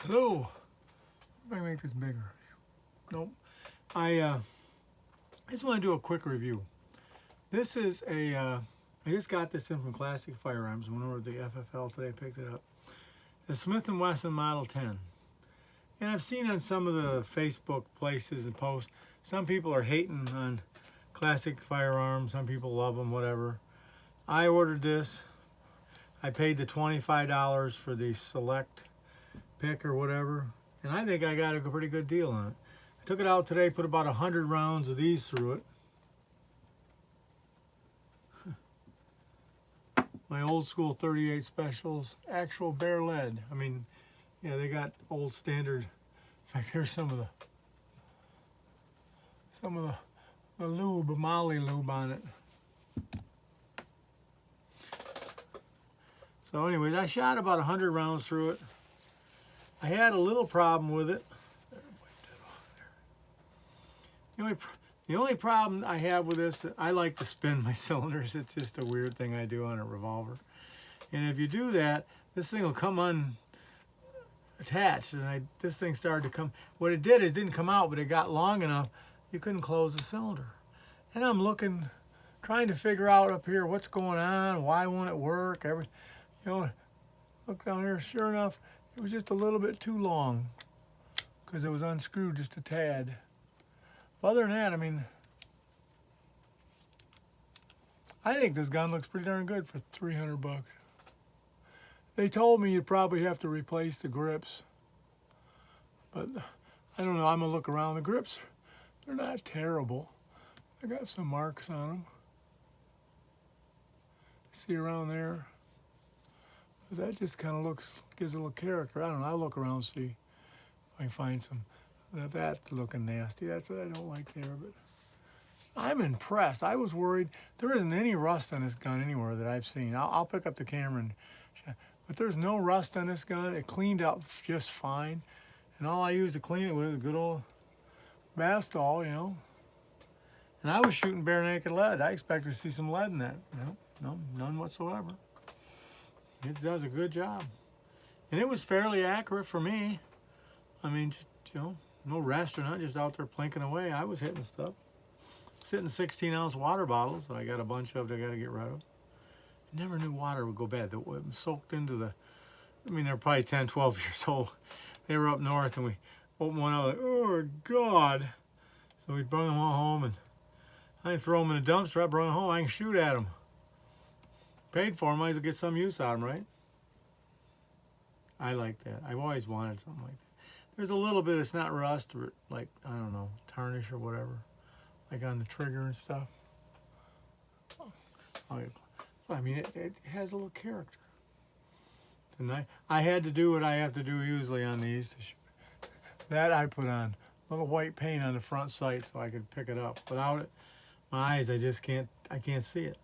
Hello. Let me make this bigger. Nope. I just want to do a quick review. This is I just got this in from Classic Firearms. Went over to the FFL today, picked it up. The Smith Wesson Model 10. And I've seen on some of the Facebook places and posts, some people are hating on Classic Firearms. Some people love them, whatever. I ordered this. I paid the $25 for the select pick or whatever. And I think I got a pretty good deal on it. I took it out today, put about 100 rounds of these through it. My old school 38 specials, actual bare lead. I mean, yeah, they got old standard. In fact, here's some of the lube, Molly lube on it. So anyways, I shot about 100 rounds through it. I had a little problem with it. The only problem I have with this, I like to spin my cylinders. It's just a weird thing I do on a revolver. And if you do that, this thing will come unattached. And this thing started to come. What it did is it didn't come out, but it got long enough you couldn't close the cylinder. And I'm looking, trying to figure out up here what's going on, why won't it work? Look down here. Sure enough, it was just a little bit too long because it was unscrewed just a tad. But other than that, I mean, I think this gun looks pretty darn good for 300 bucks. They told me you'd probably have to replace the grips, but I don't know. I'm gonna look around. The grips, they're not terrible. I got some marks on them. See around there? But that just kind of gives a little character. I don't know. I'll look around and see if I can find some. That's looking nasty. That's what I don't like there, but I'm impressed. I was worried. There isn't any rust on this gun anywhere that I've seen. I'll pick up the camera but there's no rust on this gun. It cleaned up just fine. And all I used to clean it with is a good old Bastol, And I was shooting bare naked lead. I expected to see some lead in that. No, none whatsoever. It does a good job. And it was fairly accurate for me. I mean, just, no rest or not, just out there plinking away. I was hitting stuff. Sitting 16-ounce water bottles that I got a bunch of that I got to get rid of. I never knew water would go bad. It was soaked into they're probably 10, 12 years old. They were up north and we opened one up like, oh God. So we brought them all home and I didn't throw them in a dumpster. I brought them home. I can shoot at them. Paid for them, I might as well get some use out of them, right? I like that. I've always wanted something like that. There's a little bit, it's not rust or like, I don't know, tarnish or whatever, like on the trigger and stuff. I mean, it has a little character. And I had to do what I have to do usually on these. That I put on a little white paint on the front sight so I could pick it up. Without it, my eyes, I can't see it.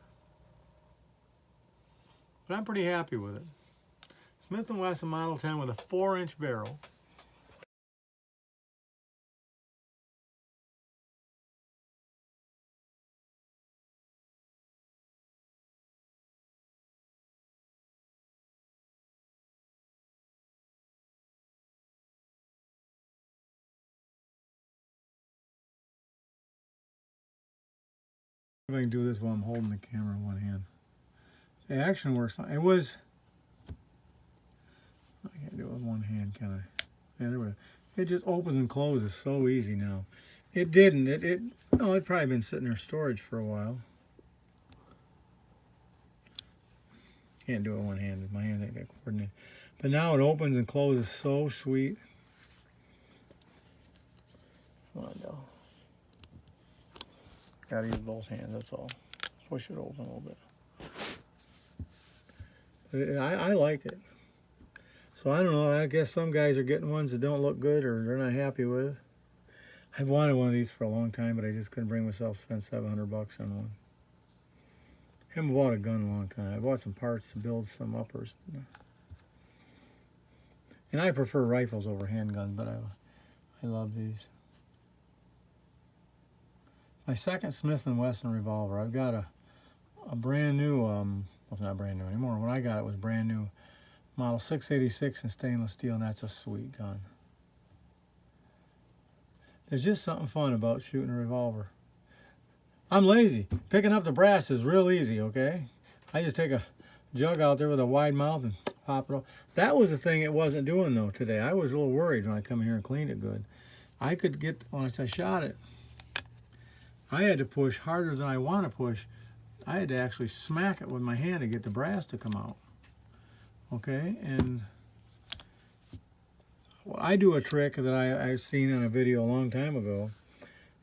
But I'm pretty happy with it. Smith & Wesson Model 10 with a 4-inch barrel. If I can do this while I'm holding the camera in one hand. The action works fine. I can't do it with one hand, can I? Yeah, there we go. It just opens and closes so easy now. It didn't. It'd probably been sitting there storage for a while. Can't do it one handed. My hands ain't that coordinated. But now it opens and closes so sweet. Come on, now. Gotta use both hands, that's all. Push it open a little bit. I like it. So I don't know, I guess some guys are getting ones that don't look good or they're not happy with. I've wanted one of these for a long time, but I just couldn't bring myself to spend 700 bucks on one. I haven't bought a gun in a long time. I bought some parts to build some uppers. And I prefer rifles over handguns, but I love these. My second Smith & Wesson revolver. I've got a brand new, well, it's not brand new anymore. When I got it was brand new Model 686 in stainless steel, and that's a sweet gun. There's just something fun about shooting a revolver. I'm lazy. Picking up the brass is real easy, okay? I just take a jug out there with a wide mouth and pop it off. That was the thing it wasn't doing, though, today. I was a little worried when I come here and cleaned it good. I could get, once I shot it, I had to push harder than I want to push. I had to actually smack it with my hand to get the brass to come out. Okay, and well, I do a trick that I've seen on a video a long time ago,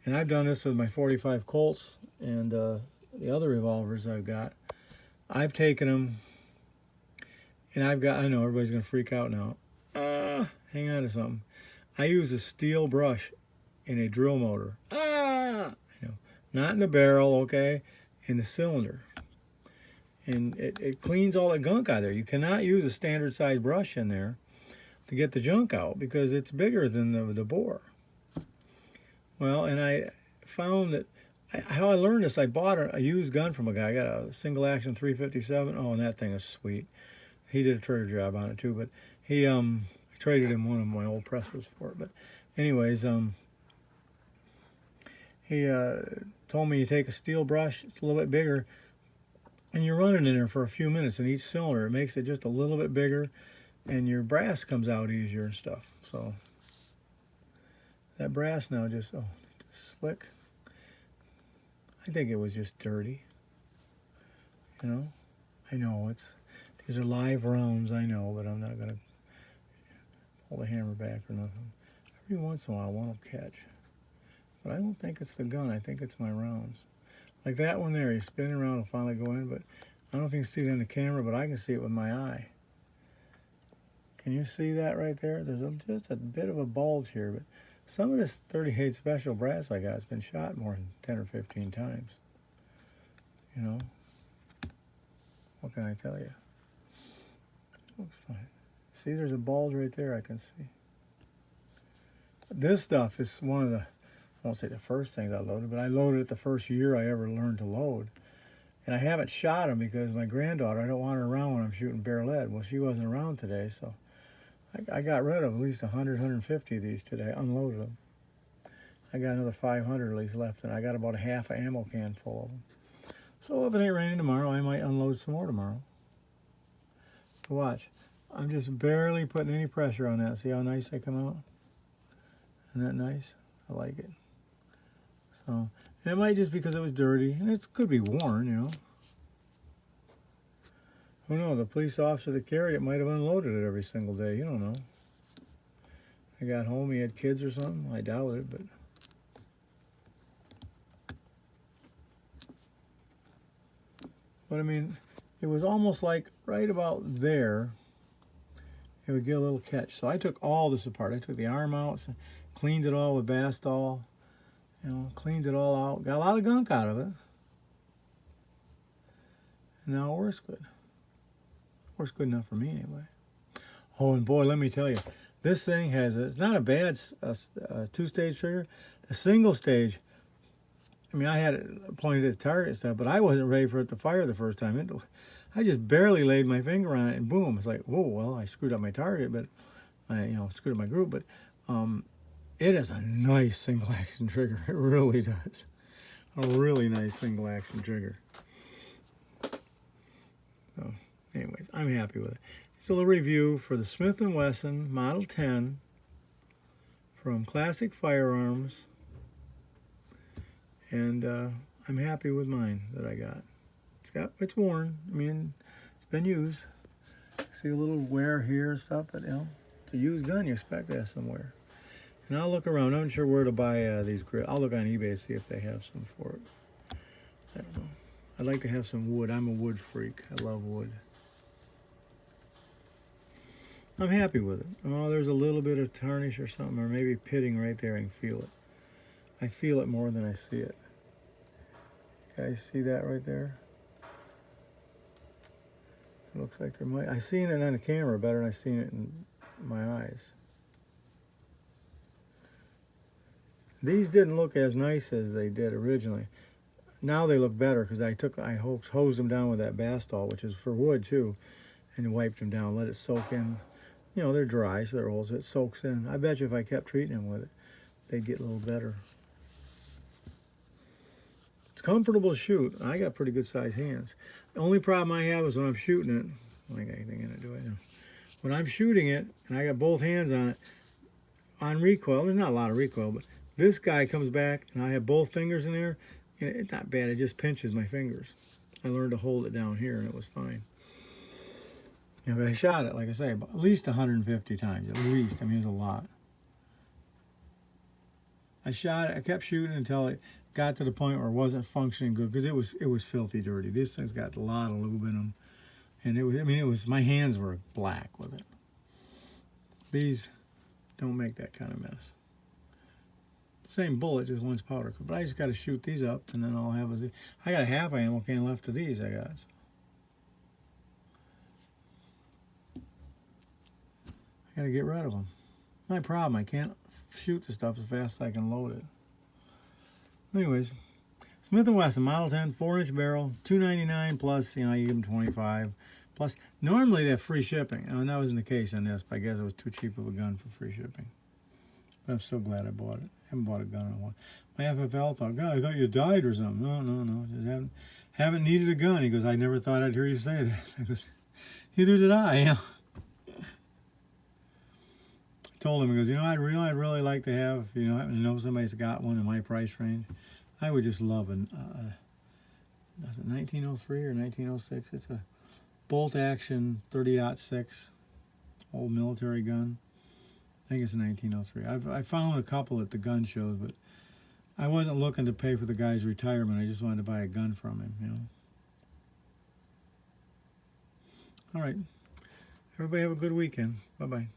and I've done this with my 45 Colts and the other revolvers I've got. I've taken them, and I know everybody's going to freak out now. Hang on to something. I use a steel brush in a drill motor. Not in the barrel, okay, in the cylinder. And it cleans all the gunk out of there. You cannot use a standard size brush in there to get the junk out because it's bigger than the bore. Well, and I found that, how I learned this, I bought a used gun from a guy. I got a single action 357. Oh, and that thing is sweet. He did a trigger job on it too, but he I traded him one of my old presses for it. But anyways, he told me you take a steel brush, it's a little bit bigger, and you're running in there for a few minutes in each cylinder. It makes it just a little bit bigger, and your brass comes out easier and stuff. So that brass now just slick. I think it was just dirty. You know? I know these are live rounds, I know, but I'm not gonna pull the hammer back or nothing. Every once in a while one will catch. But I don't think it's the gun, I think it's my rounds. Like that one there, you're spinning around, it'll finally go in, but I don't know if you can see it in the camera, but I can see it with my eye. Can you see that right there? There's just a bit of a bulge here, but some of this 38 special brass I got has been shot more than 10 or 15 times. You know? What can I tell you? It looks fine. See, there's a bulge right there I can see. This stuff is one of the, I won't say the first things I loaded, but I loaded it the first year I ever learned to load. And I haven't shot them because my granddaughter, I don't want her around when I'm shooting bare lead. Well, she wasn't around today, so I got rid of at least 100, 150 of these today, unloaded them. I got another 500 at least left, and I got about a half an ammo can full of them. So if it ain't raining tomorrow, I might unload some more tomorrow. Watch. I'm just barely putting any pressure on that. See how nice they come out? Isn't that nice? I like it. So, and it might just because it was dirty, and it could be worn, you know. Who knows? The police officer that carried it might have unloaded it every single day. You don't know. He got home, he had kids or something. I doubt it, but. But I mean, it was almost like right about there, it would get a little catch. So I took all this apart. I took the arm out, cleaned it all with Bastol, you know, cleaned it all out. Got a lot of gunk out of it. And now it works good. Works good enough for me anyway. Oh, and boy, let me tell you, this thing has, it's not a bad two-stage trigger. The single stage, I mean, I had it pointed at the target and stuff, but I wasn't ready for it to fire the first time. I just barely laid my finger on it, and boom, it's like, whoa, well, I screwed up my target, but I, screwed up my group, but it is a nice single-action trigger. It really does. A really nice single-action trigger. So, anyways, I'm happy with it. It's a little review for the Smith Wesson Model 10 from Classic Firearms. And I'm happy with mine that I got. It's worn. I mean, it's been used. See a little wear here and stuff, but it's a used gun. You expect that somewhere. And I'll look around. I'm not sure where to buy these grills. I'll look on eBay to see if they have some for it. I don't know. I'd like to have some wood. I'm a wood freak. I love wood. I'm happy with it. Oh, there's a little bit of tarnish or something, or maybe pitting right there. I can feel it. I feel it more than I see it. Guys, see that right there? It looks like there might. I seen it on the camera better than I seen it in my eyes. These didn't look as nice as they did originally. Now they look better because I hosed them down with that Bastol, which is for wood too, and wiped them down, let it soak in. You know, they're dry, so they're old, so it soaks in. I bet you if I kept treating them with it, they'd get a little better. It's comfortable to shoot. I got pretty good sized hands. The only problem I have is when I'm shooting it, I don't got anything in it, do I? No. When I'm shooting it, and I got both hands on it, on recoil, there's not a lot of recoil, but this guy comes back, and I have both fingers in there, and it's not bad, it just pinches my fingers. I learned to hold it down here, and it was fine. You know, but I shot it, like I say, at least 150 times, at least. I mean, it was a lot. I shot it, I kept shooting until it got to the point where it wasn't functioning good, because it was filthy dirty. This thing's got a lot of lube in them, and it was, I mean, it was, my hands were black with it. These don't make that kind of mess. Same bullet, just one's powder. But I just got to shoot these up, and then all I'll have is, I got a half ammo can left of these I got. So. I got to get rid of them. My problem, I can't shoot the stuff as fast as I can load it. Anyways, Smith Wesson Model 10, 4-inch barrel, $2.99 plus, you know, you give them 25 plus. Normally they have free shipping, and that wasn't the case on this, but I guess it was too cheap of a gun for free shipping. But I'm so glad I bought it. I haven't bought a gun in a while. My FFL thought, God, I thought you died or something. No, just haven't needed a gun. He goes, I never thought I'd hear you say that. I goes, neither did I. You know? I told him, he goes, you know, I'd really like to have, you know, happen to know somebody's got one in my price range. I would just love was it 1903 or 1906? It's a bolt action 30-06 old military gun. I think it's a 1903. I found a couple at the gun shows, but I wasn't looking to pay for the guy's retirement. I just wanted to buy a gun from him, you know. All right. Everybody have a good weekend. Bye-bye.